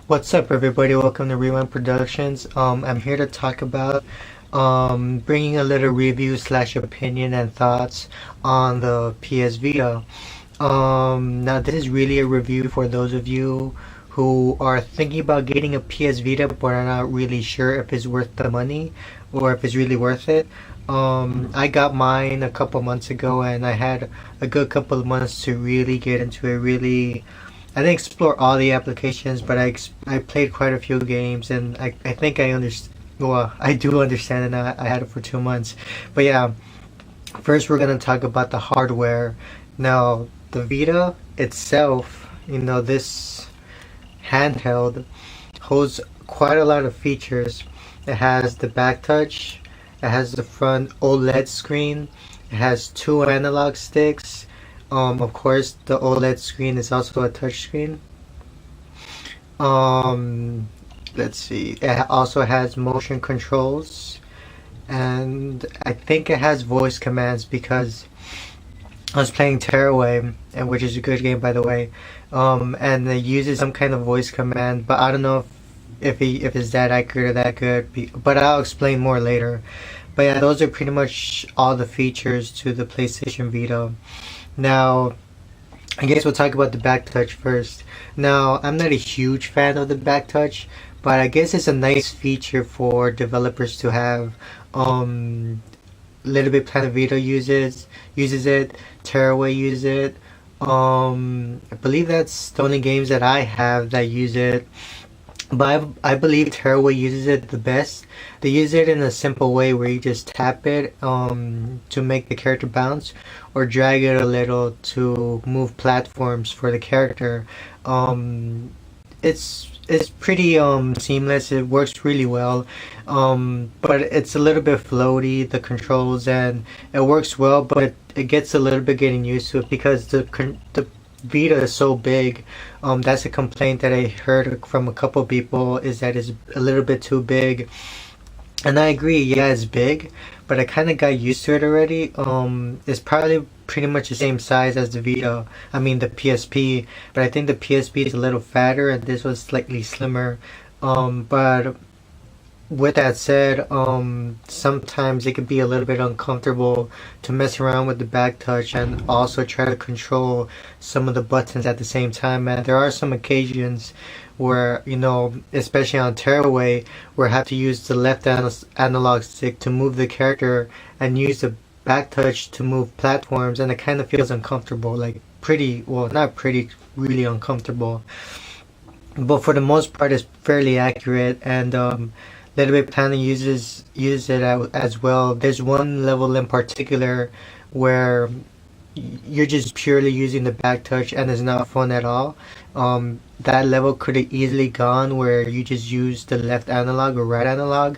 What's up, everybody? Welcome to Rewind Productions. I'm here to talk about bringing a little review slash opinion and thoughts on the PS Vita. Now, this is really a review for those of you who are thinking about getting a PS Vita but are not really sure if it's worth the money or if it's really worth it. I got mine a couple months ago, and I had a good couple of months to really get into it. I didn't explore all the applications, but I played quite a few games, and I think I understand. Well, I do understand it now. I had it for 2 months, but yeah. First, we're gonna talk about the hardware. Now, the Vita itself, this handheld holds quite a lot of features. It has the back touch. It has the front OLED screen. It has two analog sticks. Of course, the OLED screen is also a touch screen. Let's see. It also has motion controls, and I think it has voice commands because I was playing Tearaway, and which is a good game, by the way. And it uses some kind of voice command, but I don't know if it's that accurate or that good. But I'll explain more later. But yeah, those are pretty much all the features to the PlayStation Vita. Now, I guess we'll talk about the back touch first. Now, I'm not a huge fan of the back touch, but I guess it's a nice feature for developers to have. Little Big Planet Vita uses it. Tearaway uses it. I believe that's the only games that I have that use it. But I believe Tearaway uses it the best. They use it in a simple way where you just tap it to make the character bounce, or drag it a little to move platforms for the character. It's pretty seamless. It works really well, but it's a little bit floaty, the controls, and it works well, but it gets a little bit getting used to it because the Vita is so big. That's a complaint that I heard from a couple people, is that it's a little bit too big. And I agree, yeah, it's big, but I kind of got used to it already. It's probably pretty much the same size as the Vita. I mean, the PSP, but I think the PSP is a little fatter and this was slightly slimmer. But with that said, sometimes it could be a little bit uncomfortable to mess around with the back touch and also try to control some of the buttons at the same time. And there are some occasions where, especially on Tearaway, where I have to use the left analog stick to move the character and use the back touch to move platforms, and it kind of feels uncomfortable, like pretty, well, not pretty, really uncomfortable. But for the most part, it's fairly accurate, and Little Big Planet uses it as well. There's one level in particular where you're just purely using the back touch and it's not fun at all. That level could have easily gone where you just use the left analog or right analog.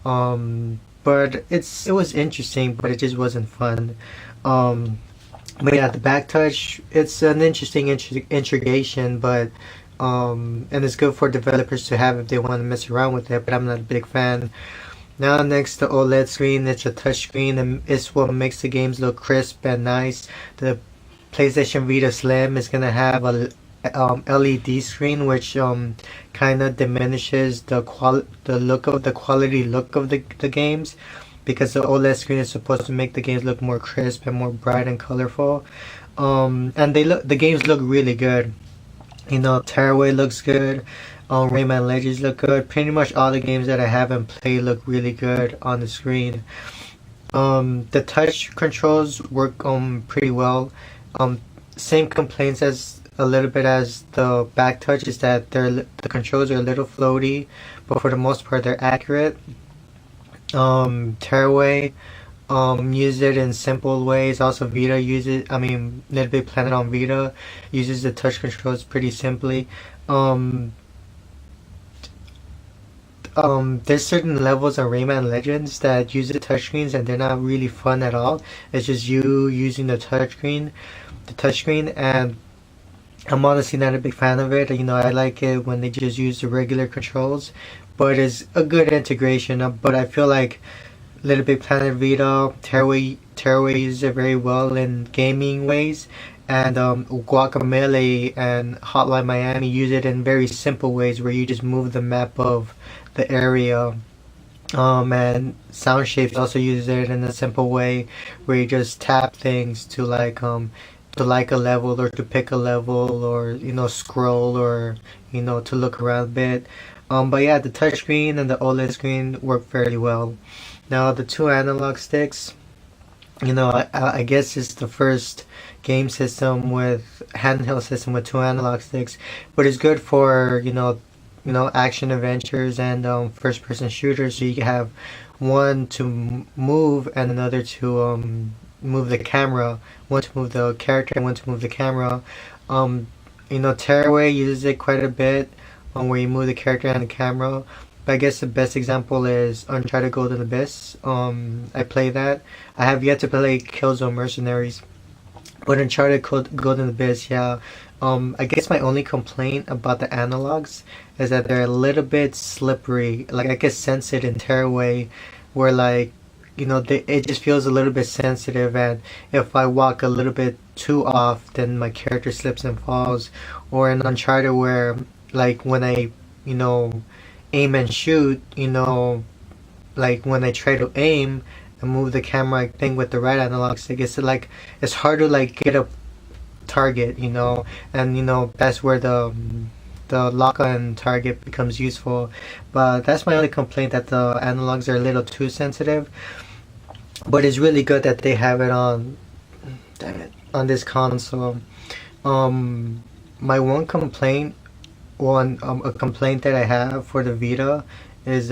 But it was interesting, but it just wasn't fun. But yeah, the back touch, it's an interesting integration, but and it's good for developers to have if they want to mess around with it, but I'm not a big fan. Now next, the OLED screen. It's a touch screen, and it's what makes the games look crisp and nice. The PlayStation Vita Slim is gonna have a LED screen, which kind of diminishes the quality look of the games, because the OLED screen is supposed to make the games look more crisp and more bright and colorful. And the games look really good. Tearaway looks good. Rayman Legends look good. Pretty much all the games that I haven't played look really good on the screen. The touch controls work pretty well. Same complaints as a little bit as the back touch, is that the controls are a little floaty, but for the most part they're accurate. Tearaway use it in simple ways. Also, Vita uses, Little Big Planet on Vita uses the touch controls pretty simply. There's certain levels of Rayman Legends that use the touchscreens and they're not really fun at all. It's just you using the touchscreen, and I'm honestly not a big fan of it. I like it when they just use the regular controls, but it's a good integration. But I feel like Little Big Planet Vita, Tearaway uses it very well in gaming ways, and Guacamole and Hotline Miami use it in very simple ways where you just move the map of the area. And Sound Shapes also uses it in a simple way where you just tap things to like a level or to pick a level or scroll or to look around a bit. But yeah, the touchscreen and the OLED screen work fairly well. Now the two analog sticks, I guess it's the first game system with handheld system with two analog sticks, but it's good for action adventures and first person shooters. So you can have one to move and another to move the camera, one to move the character and one to move the camera. Tearaway uses it quite a bit where you move the character and the camera. But I guess the best example is Uncharted Golden Abyss. I play that. I have yet to play Killzone Mercenaries, but Uncharted Golden Abyss, yeah. I guess my only complaint about the analogs is that they're a little bit slippery. Like I get sensitive in Tearaway, where it just feels a little bit sensitive, and if I walk a little bit too off, then my character slips and falls. Or in Uncharted, where like when I aim and shoot, like when I try to aim and move the camera, I think with the right analog stick, it's hard to like get a target, and that's where the lock on target becomes useful. But that's my only complaint, that the analogs are a little too sensitive. But it's really good that they have it on this console. My one complaint, a complaint that I have for the Vita is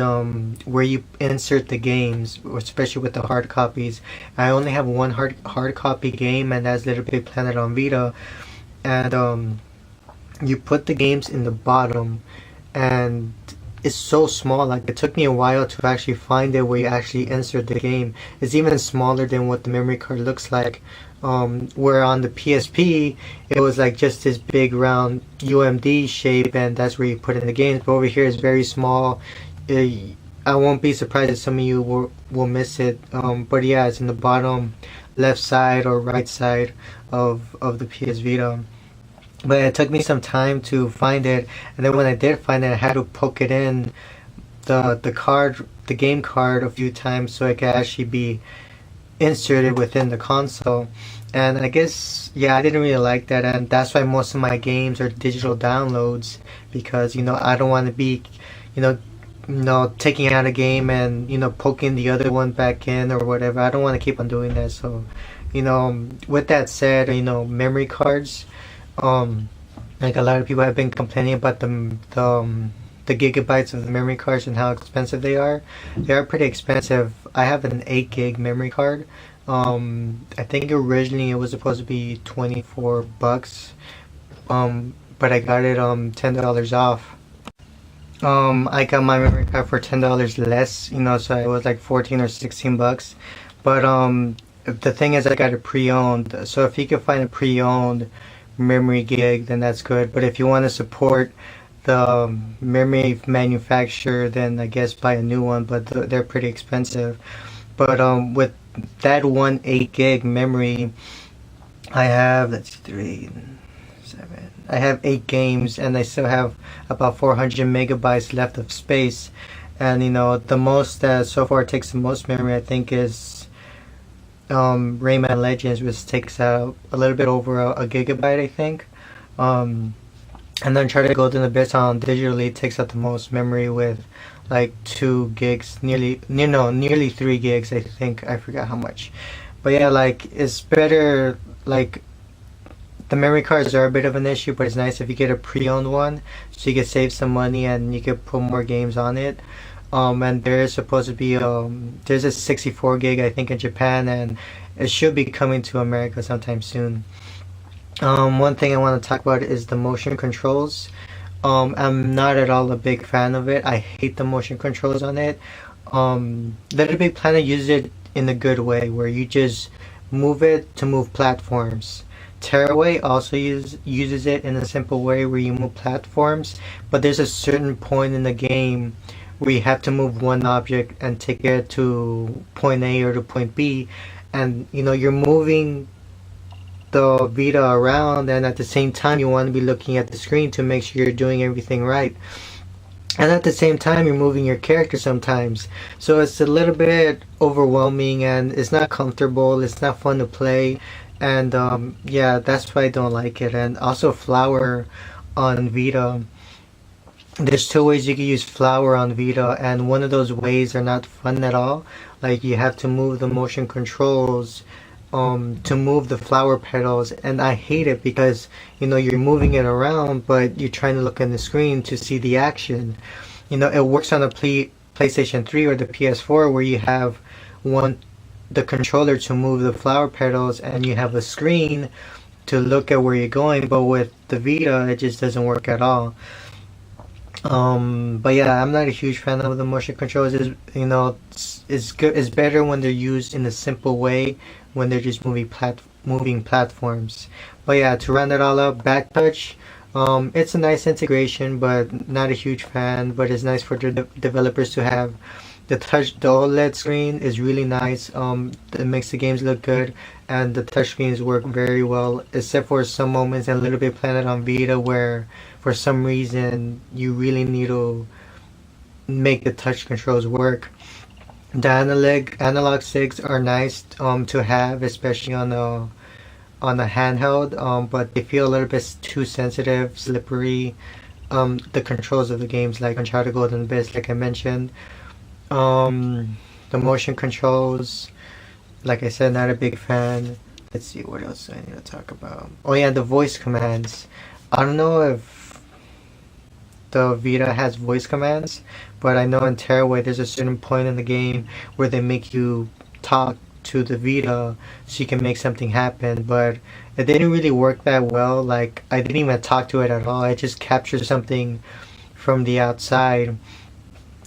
where you insert the games, especially with the hard copies. I only have one hard copy game, and that's Little Big Planet on Vita. And you put the games in the bottom, and it's so small. Like it took me a while to actually find it where you actually insert the game. It's even smaller than what the memory card looks like. Where on the PSP it was like just this big round UMD shape, and that's where you put in the games. But over here it's very small. I won't be surprised if some of you will miss it. But yeah, it's in the bottom left side or right side of the PS Vita. But it took me some time to find it, and then when I did find it, I had to poke it in the game card a few times so it could actually be inserted within the console. And I guess, yeah, I didn't really like that, and that's why most of my games are digital downloads, because I don't want to be taking out a game and poking the other one back in or whatever. I don't want to keep on doing that. So with that said, memory cards, like a lot of people have been complaining about the gigabytes of the memory cards and how expensive they are. They are pretty expensive. I have an 8 gig memory card. I think originally it was supposed to be $24, but I got it $10 off. I got my memory card for $10 less, so it was like 14 or 16 bucks. But the thing is, I got it pre-owned. So if you can find a pre-owned memory gig, then that's good. But if you want to support the memory manufacturer, then I guess buy a new one. But they're pretty expensive. But with that 8 gig memory, I have, let's see, 3, 7. I have 8 games, and I still have about 400 megabytes left of space. And the most that so far takes the most memory, I think, is Rayman Legends, which takes out a little bit over a gigabyte, I think. And then Uncharted Golden Abyss on digitally takes out the most memory with like 2 gigs, nearly 3 gigs, I think. I forgot how much. But yeah, like it's better. Like the memory cards are a bit of an issue, but it's nice if you get a pre-owned one, so you can save some money and you can put more games on it. And there is supposed to be there's a 64 gig, I think, in Japan, and it should be coming to America sometime soon. One thing I want to talk about is the motion controls. I'm not at all a big fan of it. I hate the motion controls on it. Little Big Planet uses it in a good way, where you just move it to move platforms. Tearaway also uses it in a simple way where you move platforms, but there's a certain point in the game where you have to move one object and take it to point A or to point B, and you're moving the Vita around, and at the same time you want to be looking at the screen to make sure you're doing everything right. And at the same time you're moving your character sometimes. So it's a little bit overwhelming and it's not comfortable, it's not fun to play. And yeah, that's why I don't like it. And also flower on Vita. There's two ways you can use flower on Vita, and one of those ways are not fun at all. Like you have to move the motion controls to move the flower petals, and I hate it because you're moving it around but you're trying to look in the screen to see the action. It works on the PlayStation 3 or the PS4 where you have the controller to move the flower petals and you have a screen to look at where you're going, but with the Vita it just doesn't work at all. But yeah, I'm not a huge fan of the motion controls. It's good. It's better when they're used in a simple way, when they're just moving platforms. But yeah, to round it all up, back touch. It's a nice integration, but not a huge fan. But it's nice for the developers to have. The OLED screen is really nice. It makes the games look good, and the touch screens work very well, except for some moments and Little Big Planet on Vita where, for some reason, you really need to make the touch controls work. The analog sticks are nice to have, especially on the handheld, but they feel a little bit too sensitive, slippery. The controls of the games, like Uncharted Golden Abyss, like I mentioned. The motion controls, like I said, not a big fan. Let's see, what else do I need to talk about? Oh yeah, the voice commands. I don't know if the Vita has voice commands, but I know in Tearaway there's a certain point in the game where they make you talk to the Vita so you can make something happen, but it didn't really work that well. Like, I didn't even talk to it at all. I just captured something from the outside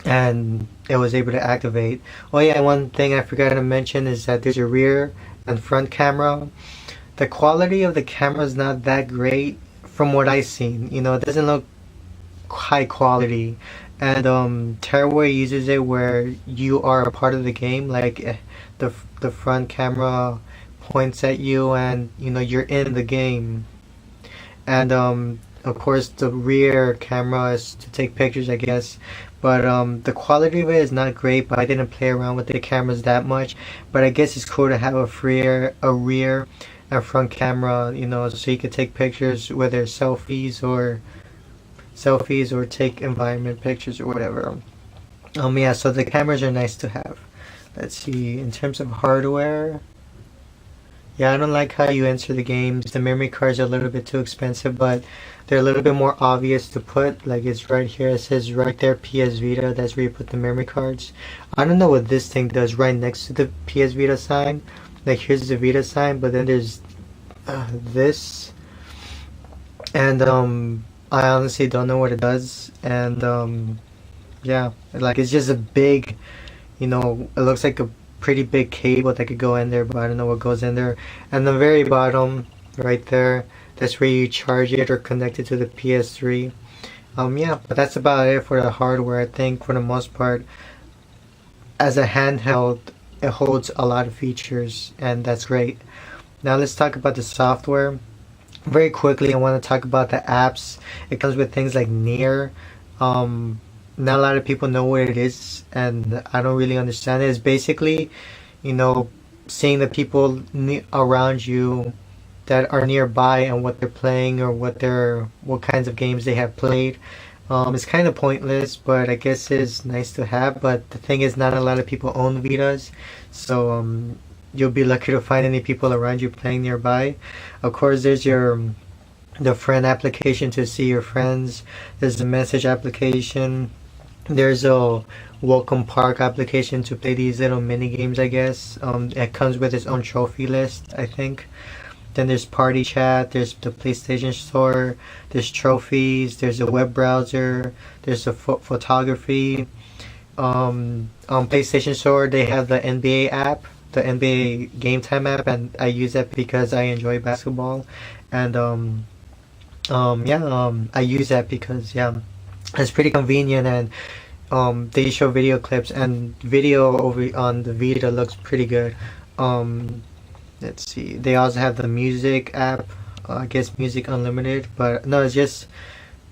and it was able to activate. Oh yeah, one thing I forgot to mention is that there's a rear and front camera. The quality of the camera is not that great from what I've seen. It doesn't look high quality, and Tearaway uses it where you are a part of the game. Like the front camera points at you and you're in the game, and of course the rear camera is to take pictures, I guess. But the quality of it is not great, but I didn't play around with the cameras that much. But I guess it's cool to have a rear and front camera, so you can take pictures, whether selfies or take environment pictures or whatever. Yeah, so the cameras are nice to have. Let's see, in terms of hardware, yeah, I don't like how you enter the games. The memory cards are a little bit too expensive, but they're a little bit more obvious to put. Like, it's right here, it says right there PS Vita. That's where you put the memory cards. I don't know what this thing does right next to the PS Vita sign. Like, here's the Vita sign, but then there's this, and I honestly don't know what it does. And yeah, like, it's just a big, it looks like a pretty big cable that could go in there, but I don't know what goes in there. And the very bottom right there, that's where you charge it or connect it to the PS3. Yeah, but that's about it for the hardware. I think for the most part, as a handheld, it holds a lot of features, and that's great. Now let's talk about the software. Very quickly, I want to talk about the apps. It comes with things like Near. Not a lot of people know what it is, and I don't really understand it. It's basically, seeing the people around you that are nearby and what they're playing or what kinds of games they have played. It's kind of pointless, but I guess it's nice to have. But the thing is, not a lot of people own Vitas, so you'll be lucky to find any people around you playing nearby. Of course, there's the friend application to see your friends. There's the message application. There's a welcome park application to play these little mini games, I guess. It comes with its own trophy list, I think. Then there's party chat, there's the PlayStation Store, there's trophies, there's a web browser, there's a photography. On PlayStation Store, they have the NBA app, the NBA Game Time app, and I use that because I enjoy basketball. And I use that because, yeah, it's pretty convenient, and they show video clips, and video over on the Vita looks pretty good. let's see. They also have the music app. I guess Music Unlimited, but no, it's just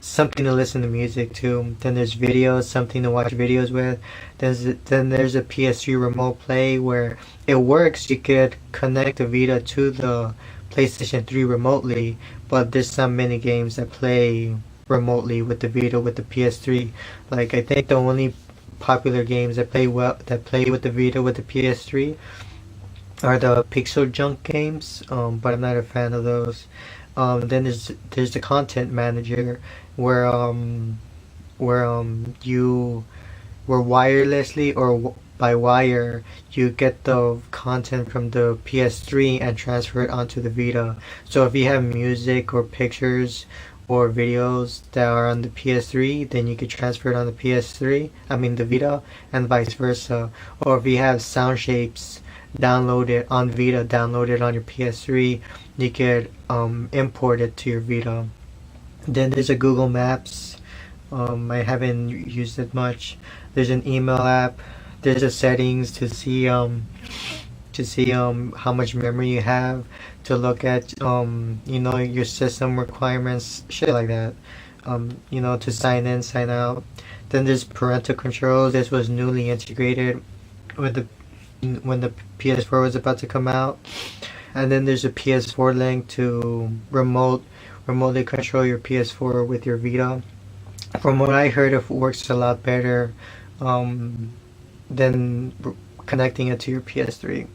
something to listen to music to. Then there's videos, something to watch videos with. Then there's a PS3 remote play where it works. You could connect the Vita to the PlayStation 3 remotely, but there's some mini games that play remotely with the Vita with the PS3. Like I think the only popular games that play with the Vita with the PS3 are the pixel junk games, but I'm not a fan of those. Then there's the content manager where you where wirelessly or by wire you get the content from the PS3 and transfer it onto the Vita. So if you have music or pictures or videos that are on the PS3, then you could transfer it on the PS3, I mean the Vita, and vice versa. Or if you have sound shapes downloaded on Vita, downloaded on your PS3, you could import it to your Vita. Then there's a Google Maps. I haven't used it much. There's an email app. There's a settings to see how much memory you have, to look at your system requirements, shit like that. To sign in, sign out. Then there's parental controls. This was newly integrated with the when the PS4 was about to come out. And then there's a PS4 link to remotely control your PS4 with your Vita. From what I heard, it works a lot better than connecting it to your PS3.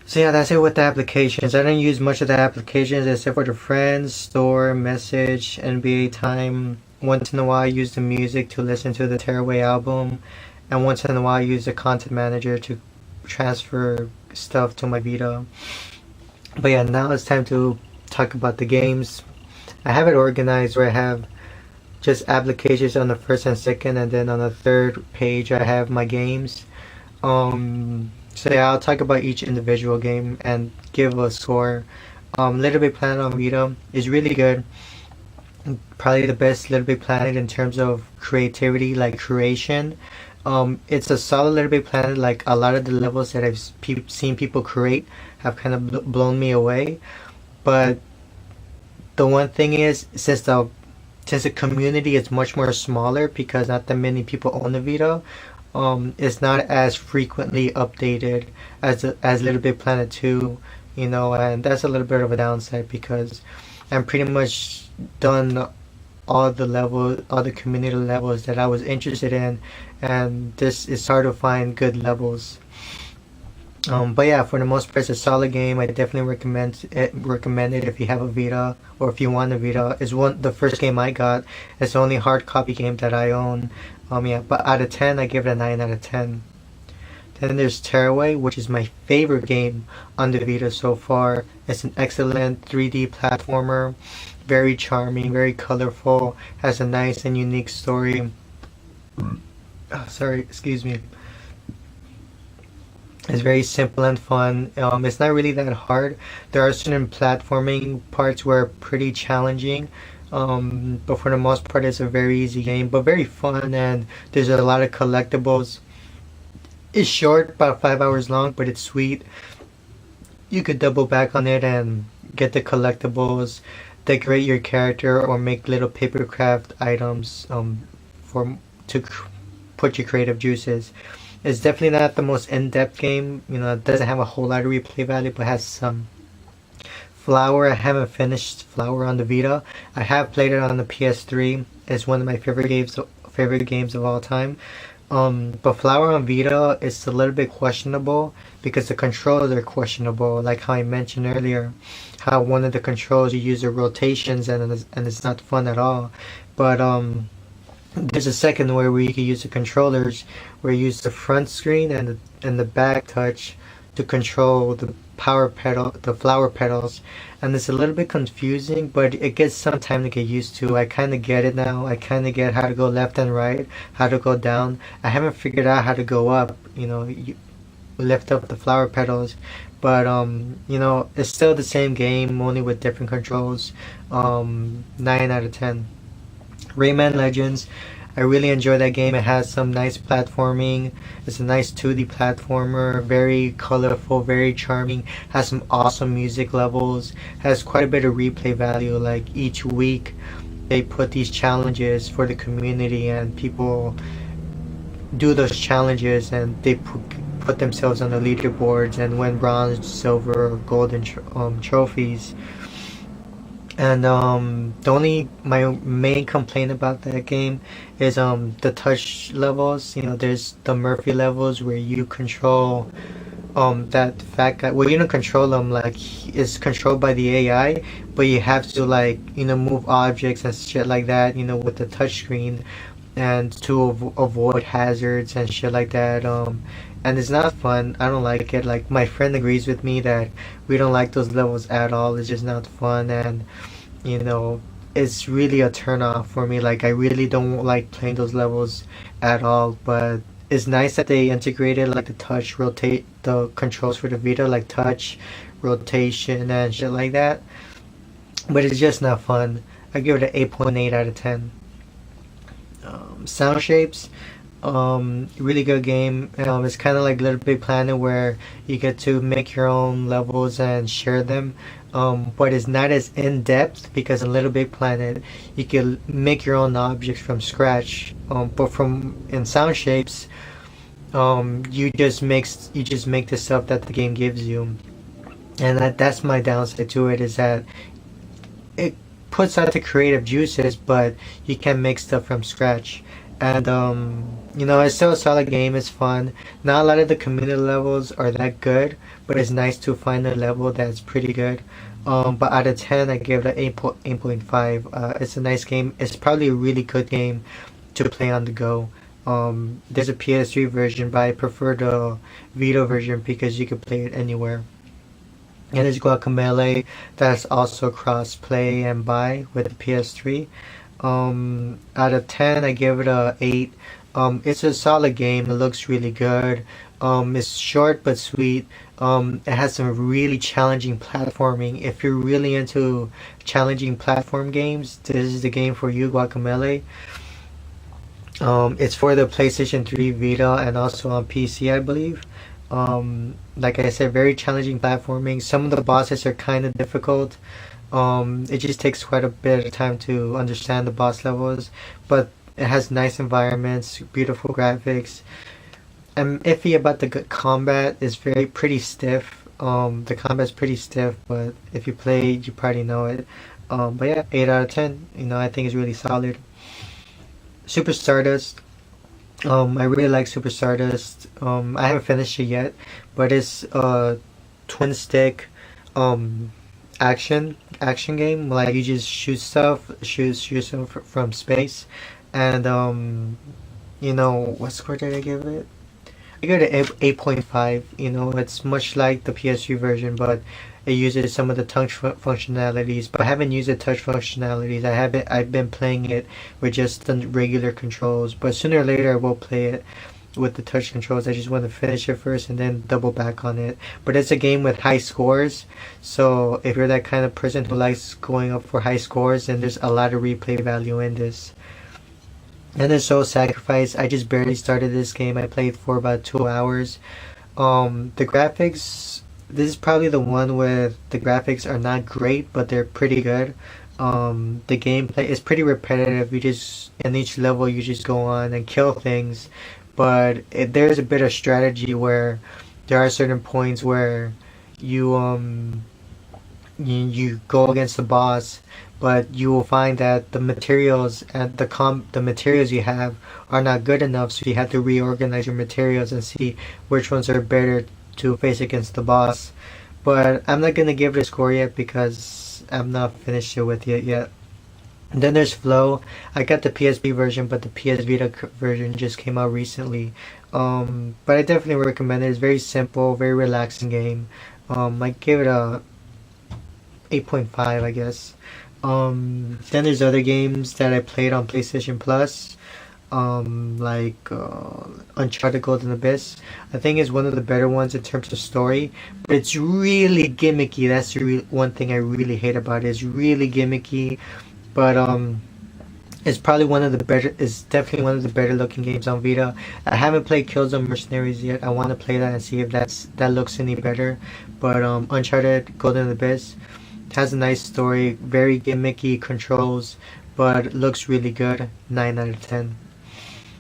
So yeah, that's it with the applications. I don't use much of the applications except for the Friends, Store, Message, NBA Time. Once in a while I use the music to listen to the Tearaway album. And once in a while I use the Content Manager to transfer stuff to my Vita. But yeah, now it's time to talk about the games. I have it organized where I have just applications on the first and second, and then on the third page I have my games. So yeah, I'll talk about each individual game and give a score. Little Big Planet on Vita is really good. Probably the best Little Big Planet in terms of creativity, like creation. It's a solid Little Big Planet. Like a lot of the levels that I've seen people create have kind of blown me away. But the one thing is, since the community is much more smaller because not that many people own the Vita, it's not as frequently updated as Little Big Planet 2, and that's a little bit of a downside because I'm pretty much done all the community levels that I was interested in, and this is hard to find good levels. But yeah, for the most part, it's a solid game. I definitely recommend it if you have a Vita or if you want a Vita. It's the first game I got. It's the only hard copy game that I own. Yeah, but out of 10, I give it a 9 out of 10. Then there's Tearaway, which is my favorite game on the Vita so far. It's an excellent 3D platformer, very charming, very colorful, has a nice and unique story. Oh, sorry, excuse me. It's very simple and fun. It's not really that hard. There are certain platforming parts where are pretty challenging, but for the most part it's a very easy game, but very fun, and there's a lot of collectibles. It's short, about 5 hours long, but it's sweet. You could double back on it and get the collectibles, decorate your character, or make little papercraft items to put your creative juices. It's definitely not the most in-depth game. It doesn't have a whole lot of replay value, but has some. Flower, I haven't finished Flower on the Vita. I have played it on the PS3. It's one of my favorite games of all time. But Flower on Vita is a little bit questionable because the controls are questionable. Like how I mentioned earlier, how one of the controls you use the rotations and it's not fun at all. But there's a second where you can use the controllers, where you use the front screen and the back touch to control the flower petals, and it's a little bit confusing, but it gets some time to get used to. I kind of get it now. I kind of get how to go left and right, how to go down. I haven't figured out how to go up. You lift up the flower petals, but it's still the same game, only with different controls. 9 out of 10. Rayman Legends, I really enjoy that game. It has some nice platforming. It's a nice 2D platformer, very colorful, very charming, has some awesome music levels, has quite a bit of replay value. Like each week they put these challenges for the community and people do those challenges and they put themselves on the leaderboards and win bronze, silver, or golden trophies. And the only my main complaint about that game is the touch levels. You know, there's the Murphy levels where you control that fat guy. Well, you don't control him, like it's controlled by the AI, but you have to, like, you know, move objects and shit like that, you know, with the touch screen, and to avoid hazards and shit like that. And it's not fun. I don't like it. Like my friend agrees with me that we don't like those levels at all. It's just not fun, and you know, it's really a turn off for me. Like I really don't like playing those levels at all. But it's nice that they integrated like the touch, rotate, the controls for the Vita, like touch, rotation, and shit like that. But it's just not fun. I give it an 8.8 out of 10. Sound Shapes, really good game. It's kind of like Little Big Planet where you get to make your own levels and share them, but it's not as in depth because in Little Big Planet you can make your own objects from scratch, but from in Sound Shapes, you just make the stuff that the game gives you, and that's my downside to it, is that it puts out the creative juices, but you can make stuff from scratch. And you know, it's still a solid game. It's fun. Not a lot of the community levels are that good, but it's nice to find a level that's pretty good. But out of 10, I give it an 8.5. It's a nice game. It's probably a really good game to play on the go. There's a PS3 version, but I prefer the Vita version because you can play it anywhere. And there's Guacamelee that's also cross-play and buy with the PS3. Out of 10, I give it a 8. It's a solid game. It looks really good. It's short but sweet. It has some really challenging platforming. If you're really into challenging platform games, this is the game for you, Guacamelee. It's for the PlayStation 3, Vita, and also on PC, I believe. Like I said, very challenging platforming. Some of the bosses are kind of difficult. It just takes quite a bit of time to understand the boss levels, but it has nice environments, beautiful graphics. I'm iffy about the combat. It's pretty stiff. The combat's pretty stiff, but if you play, you probably know it. But yeah, 8 out of 10. You know, I think it's really solid. Super Stardust. I really like Super Stardust. I haven't finished it yet, but it's a twin stick action game. Like you just shoot stuff from space, and you know, what score did I give it? I give it an 8.5. You know, it's much like the PS3 version, but it uses some of the touch functionalities. But I haven't used the touch functionalities. I've been playing it with just the regular controls. But sooner or later, I will play it with the touch controls. I just want to finish it first and then double back on it. But it's a game with high scores, so if you're that kind of person who likes going up for high scores, then there's a lot of replay value in this. And there's Soul Sacrifice. I just barely started this game. I played for about 2 hours. The graphics, this is probably the one where the graphics are not great, but they're pretty good. The gameplay is pretty repetitive. You just, in each level, you just go on and kill things, but there's a bit of strategy where there are certain points where you go against the boss, but you will find that the materials and the materials you have are not good enough, so you have to reorganize your materials and see which ones are better to face against the boss. But I'm not gonna give it a score yet because I'm not finished it with it yet. And then there's Flow. I got the PSP version, but the PS Vita version just came out recently. But I definitely recommend it. It's very simple, very relaxing game. I give it a 8.5, I guess. Then there's other games that I played on PlayStation Plus, like Uncharted Golden Abyss. I think it's one of the better ones in terms of story, but it's really gimmicky. That's the one thing I really hate about it. It's really gimmicky, but It's probably one of the better. It's definitely one of the better looking games on Vita. I haven't played Killzone Mercenaries yet. I want to play that and see if that looks any better. But Uncharted Golden Abyss has a nice story, very gimmicky controls, but looks really good. 9 out of 10.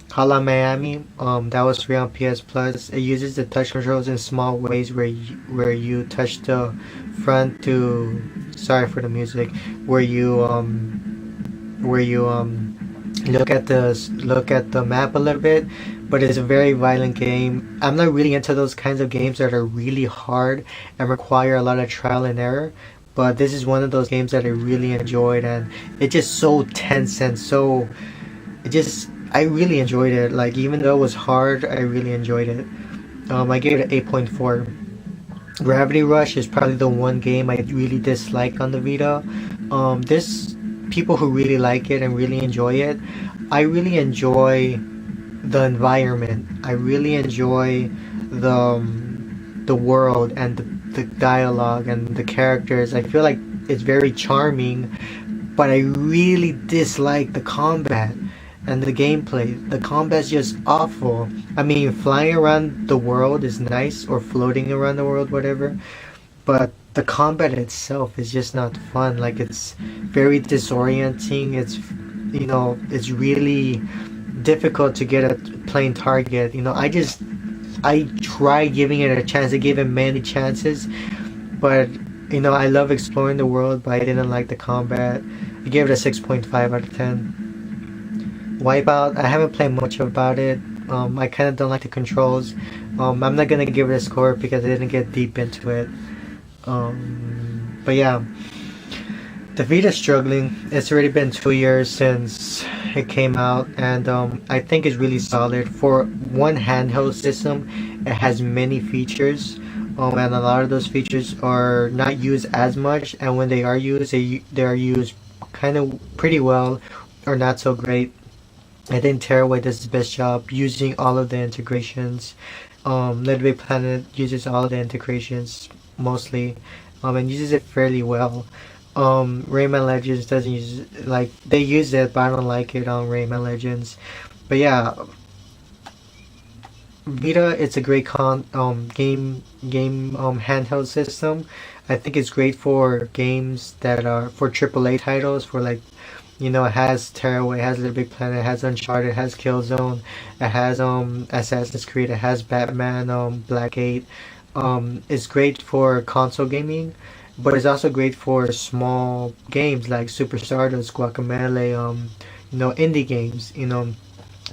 Hotline Miami, that was free on PS Plus. It uses the touch controls in small ways where you touch the front to, sorry for the music, where you look at the map a little bit, but it's a very violent game. I'm not really into those kinds of games that are really hard and require a lot of trial and error. But this is one of those games that I really enjoyed, and it's just so tense and so it just I really enjoyed it. Like even though it was hard, I really enjoyed it. I gave it an 8.4. Gravity Rush is probably the one game I really dislike on the Vita. There's people who really like it and really enjoy it. I really enjoy the environment. I really enjoy the world and the dialogue and the characters. I feel like it's very charming, but I really dislike the combat and the gameplay. The combat's just awful. I mean, flying around the world is nice, or floating around the world, whatever, but the combat itself is just not fun. Like, it's very disorienting. It's really difficult to get a plain target. I tried giving it a chance. I gave it many chances, but I love exploring the world, but I didn't like the combat. I gave it a 6.5 out of 10. Wipeout, I haven't played much about it. I kind of don't like the controls. I'm not gonna give it a score because I didn't get deep into it. But yeah, the Vita's struggling. It's already been 2 years since it came out, and I think it's really solid for one handheld system. It has many features, and a lot of those features are not used as much. And when they are used, they are used kind of pretty well, or not so great. I think Tearaway does the best job using all of the integrations. Little Big Planet uses all of the integrations mostly, and uses it fairly well. Rayman Legends doesn't use it, like they use it, but I don't like it on Rayman Legends. But yeah, Vita, it's a great game handheld system. I think it's great for games that are for AAA titles, for like, it has Tearaway, it has Little Big Planet, it has Uncharted, it has Killzone, it has Assassin's Creed, it has Batman, Blackgate. It's great for console gaming, but it's also great for small games like Super Stardust, Guacamelee, indie games,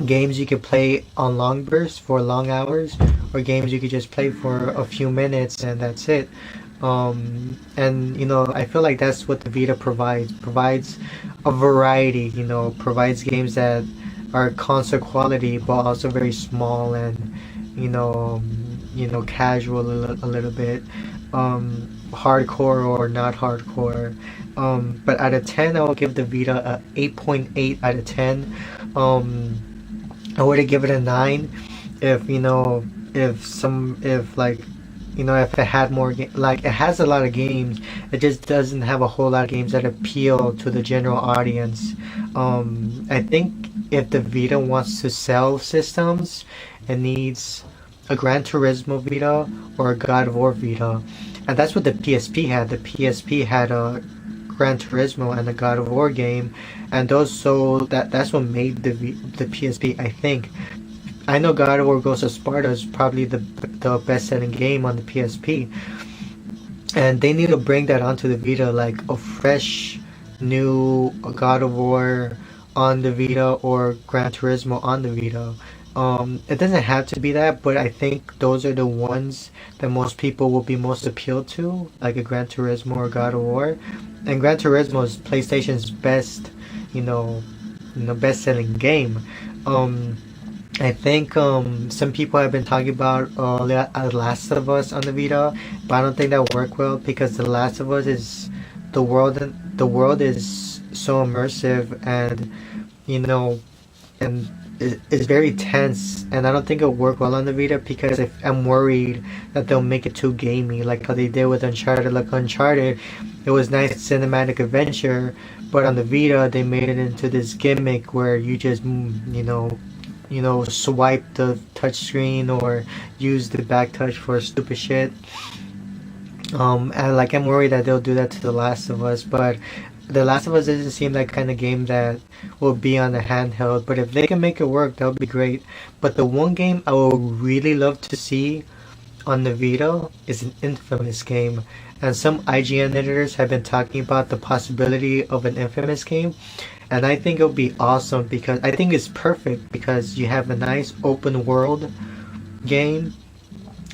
games you could play on long bursts for long hours, or games you could just play for a few minutes and that's it. And I feel like that's what the Vita provides a variety. Provides games that are console quality but also very small and casual a little bit, hardcore or not hardcore. But out of 10, I will give the Vita a 8.8 out of 10. I would give it a 9 if if it had more like, it has a lot of games, it just doesn't have a whole lot of games that appeal to the general audience. I think if the Vita wants to sell systems, it needs a Gran Turismo Vita or a God of War Vita, and that's what the PSP had. The PSP had a Gran Turismo and a God of War game, and those sold. That's what made the PSP, I think. I know God of War Ghost of Sparta is probably the best-selling game on the PSP, and they need to bring that onto the Vita, like a fresh, new God of War on the Vita or Gran Turismo on the Vita. It doesn't have to be that, but I think those are the ones that most people will be most appealed to, like a Gran Turismo or God of War. And Gran Turismo is PlayStation's best, best-selling game. I think some people have been talking about Last of Us on the Vita, but I don't think that would work well because The Last of Us is the world is so immersive, and and is very tense, and I don't think it'll work well on the Vita because if I'm worried that they'll make it too gamey, like how they did with Uncharted. Like Uncharted, it was nice cinematic adventure, but on the Vita they made it into this gimmick where you just swipe the touchscreen or use the back touch for stupid shit. And like I'm worried that they'll do that to The Last of Us, but The Last of Us doesn't seem like kind of game that will be on the handheld. But if they can make it work, that would be great. But the one game I would really love to see on the Vita is an Infamous game. And some IGN editors have been talking about the possibility of an Infamous game. And I think it'll be awesome because I think it's perfect because you have a nice open world game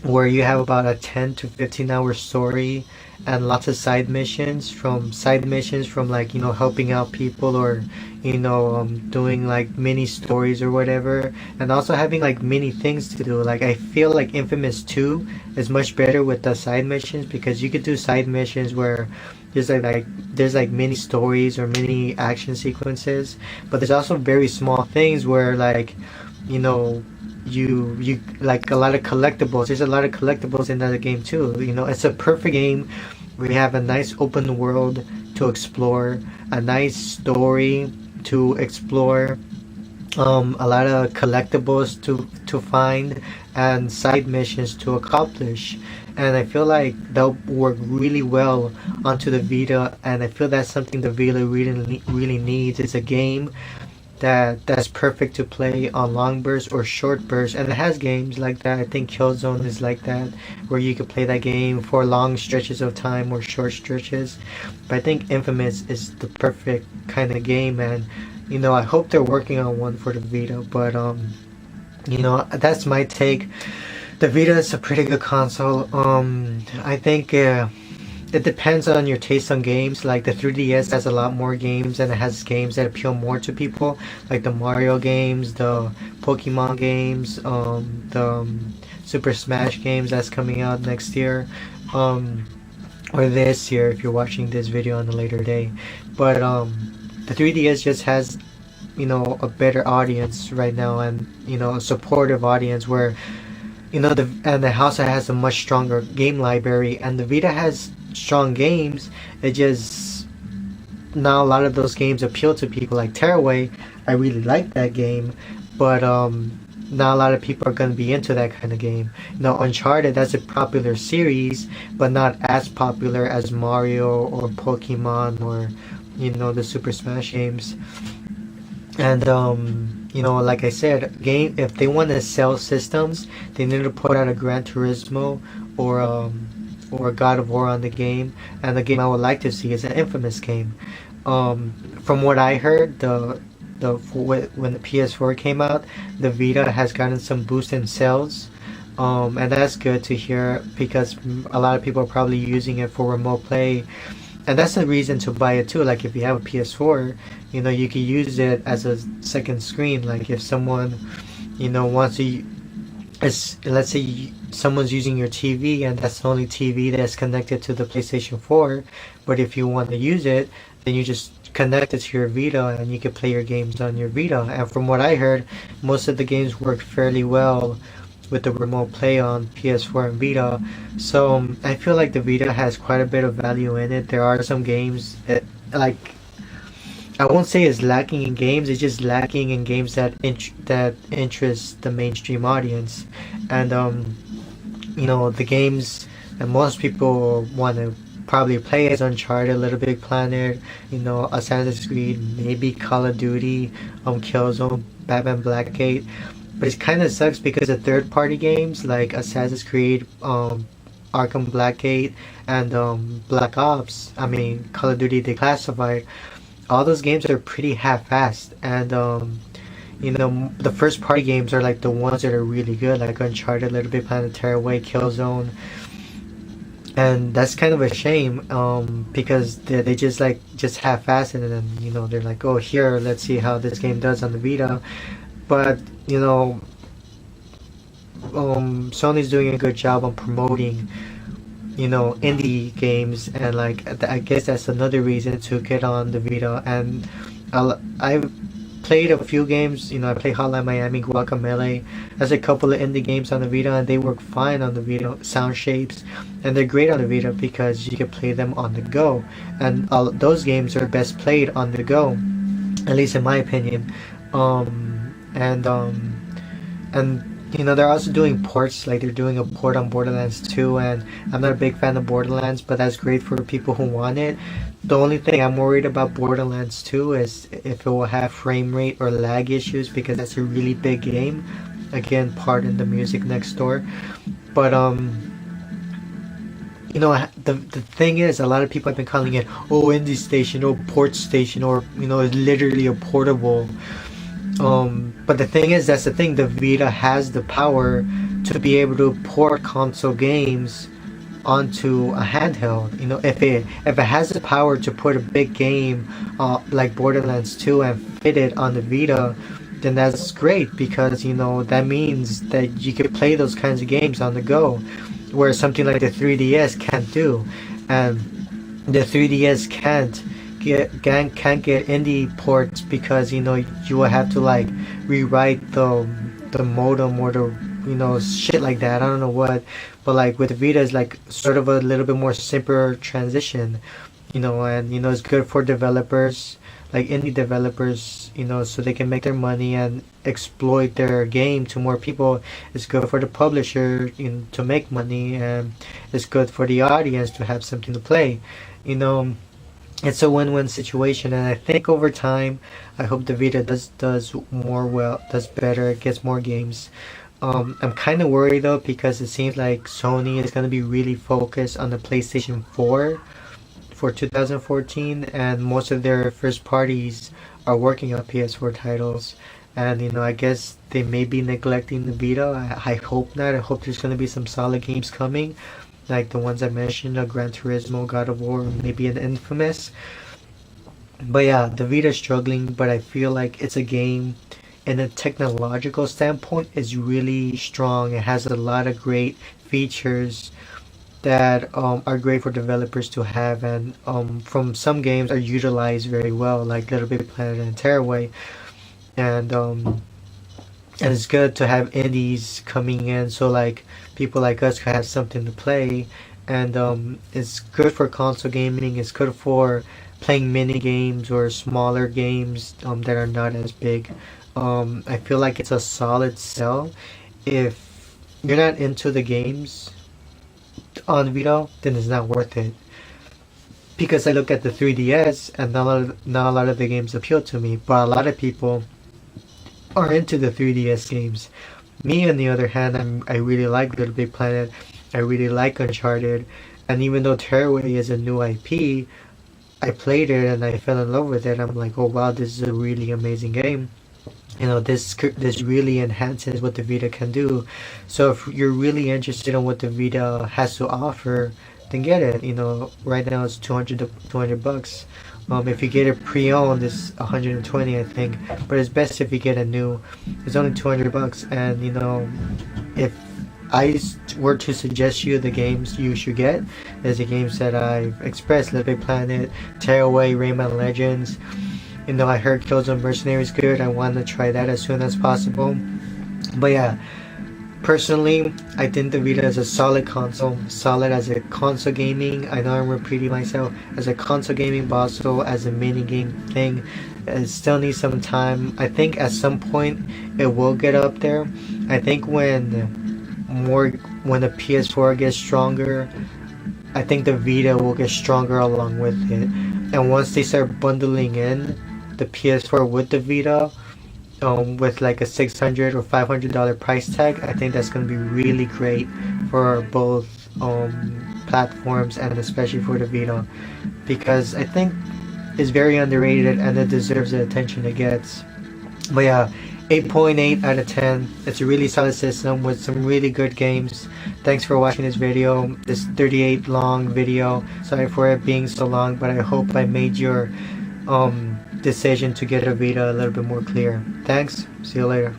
where you have about a 10 to 15 hour story and lots of side missions from like helping out people or doing like mini stories or whatever, and also having like many things to do. Like I feel like Infamous 2 is much better with the side missions because you could do side missions where there's like mini stories or mini action sequences, but there's also very small things where like you like a lot of collectibles. There's a lot of collectibles in that game too. It's a perfect game. We have a nice open world to explore, a nice story to explore, a lot of collectibles to find, and side missions to accomplish. And I feel like they'll work really well onto the Vita, and I feel that's something the Vita really needs. It's a game that's perfect to play on long bursts or short bursts, and it has games like that. I think Killzone is like that, where you could play that game for long stretches of time or short stretches. But I think Infamous is the perfect kind of game, and I hope they're working on one for the Vita. But that's my take. The Vita is a pretty good console. I think it depends on your taste on games. Like the 3DS has a lot more games, and it has games that appeal more to people, like the Mario games, the Pokemon games, the Super Smash games that's coming out next year, or this year if you're watching this video on a later day. But the 3DS just has a better audience right now, and a supportive audience where the house has a much stronger game library, and the Vita has strong games. It just now a lot of those games appeal to people. Like Tearaway, I really like that game, but not a lot of people are going to be into that kind of game. Uncharted, that's a popular series, but not as popular as Mario or Pokemon or the Super Smash games. And like I said, if they want to sell systems, they need to put out a Gran Turismo or God of War on the game. And the game I would like to see is an Infamous game. From what I heard, when the PS4 came out, the Vita has gotten some boost in sales. And that's good to hear because a lot of people are probably using it for remote play. And that's the reason to buy it too. Like if you have a PS4, you can use it as a second screen. Like if someone, wants to, let's say someone's using your TV and that's the only TV that's connected to the PlayStation 4. But if you want to use it, then you just connect it to your Vita and you can play your games on your Vita. And from what I heard, most of the games work fairly well with the remote play on PS4 and Vita. So I feel like the Vita has quite a bit of value in it. There are some games that, like, I won't say it's lacking in games, it's just lacking in games that interest the mainstream audience. And the games that most people want to probably play is Uncharted, Little Big Planet, Assassin's Creed, maybe Call of Duty, Killzone, Batman Blackgate. But it kind of sucks because the third-party games like Assassin's Creed, Arkham Blackgate, and Black Ops, Call of Duty Declassified, all those games are pretty half-assed. And the first-party games are like the ones that are really good, like Uncharted, Little Big Planet, Tearaway, Killzone. And that's kind of a shame because they just half-assed it, and then they're like, oh, here, let's see how this game does on the Vita. But Sony's doing a good job on promoting indie games, and like I guess that's another reason to get on the Vita. And I've played a few games. I played Hotline Miami, Guacamelee. There's a couple of indie games on the Vita, and they work fine on the Vita. Sound shapes, and they're great on the Vita because you can play them on the go, and those games are best played on the go, at least in my opinion. And they're also doing ports, like they're doing a port on Borderlands 2, and I'm not a big fan of Borderlands, but that's great for people who want it. The only thing I'm worried about Borderlands 2 is if it will have frame rate or lag issues, because that's a really big game. Again, pardon the music next door. But the thing is, a lot of people have been calling it, indie station, port station, or it's literally a portable. But the thing is, that's the thing, the Vita has the power to be able to port console games onto a handheld. If it has the power to put a big game like Borderlands 2 and fit it on the Vita, then that's great, because that means that you could play those kinds of games on the go, where something like the 3DS can't do. And the 3DS can't get indie ports, because you will have to like rewrite the modem or the shit like that. I don't know what, but like with Vita is like sort of a little bit more simpler transition, and it's good for developers, like indie developers, so they can make their money and exploit their game to more people. It's good for the publisher, to make money, and it's good for the audience to have something to play. It's a win-win situation, and I think over time, I hope the Vita does better, gets more games. I'm kind of worried though, because it seems like Sony is going to be really focused on the PlayStation 4 for 2014, and most of their first parties are working on PS4 titles. And I guess they may be neglecting the Vita. I hope not. I hope there's going to be some solid games coming, like the ones I mentioned, Gran Turismo, God of War, maybe an Infamous. But yeah, the Vita is struggling, but I feel like it's a game, in a technological standpoint, is really strong. It has a lot of great features that are great for developers to have, and from some games are utilized very well, like Little Big Planet and Tearaway. And it's good to have indies coming in, so like people like us can have something to play. And it's good for console gaming. It's good for playing mini games or smaller games that are not as big. I feel like it's a solid sell. If you're not into the games on Vita, then it's not worth it. Because I look at the 3DS, and not a lot of the games appeal to me, but a lot of people are into the 3DS games. Me, on the other hand, I really like Little Big Planet. I really like Uncharted, and even though Tearaway is a new IP, I played it and I fell in love with it. I'm like, oh wow, this is a really amazing game. This really enhances what the Vita can do. So if you're really interested in what the Vita has to offer, then get it. Right now it's 200 bucks. If you get it pre-owned, it's 120, I think. But it's best if you get a new. It's only 200 bucks, and if I were to suggest you the games you should get, there's the games that I've expressed: Little Big Planet, Tearaway, Rayman Legends. I heard Killzone Mercenaries good. I want to try that as soon as possible. But yeah, personally, I think the Vita is a solid console. Solid as a console gaming. I know I'm repeating myself. As a console gaming, but also as a mini game thing. It still needs some time. I think at some point it will get up there. I think when the PS4 gets stronger, I think the Vita will get stronger along with it. And once they start bundling in the PS4 with the Vita, with like a $600 or $500 price tag, I think that's going to be really great for both platforms, and especially for the Vita, because I think it's very underrated and it deserves the attention it gets. But yeah, 8.8 out of 10. It's a really solid system with some really good games. Thanks for watching this video, this 38 long video. Sorry for it being so long, but I hope I made your decision to get a Vita a little bit more clear. Thanks. See you later.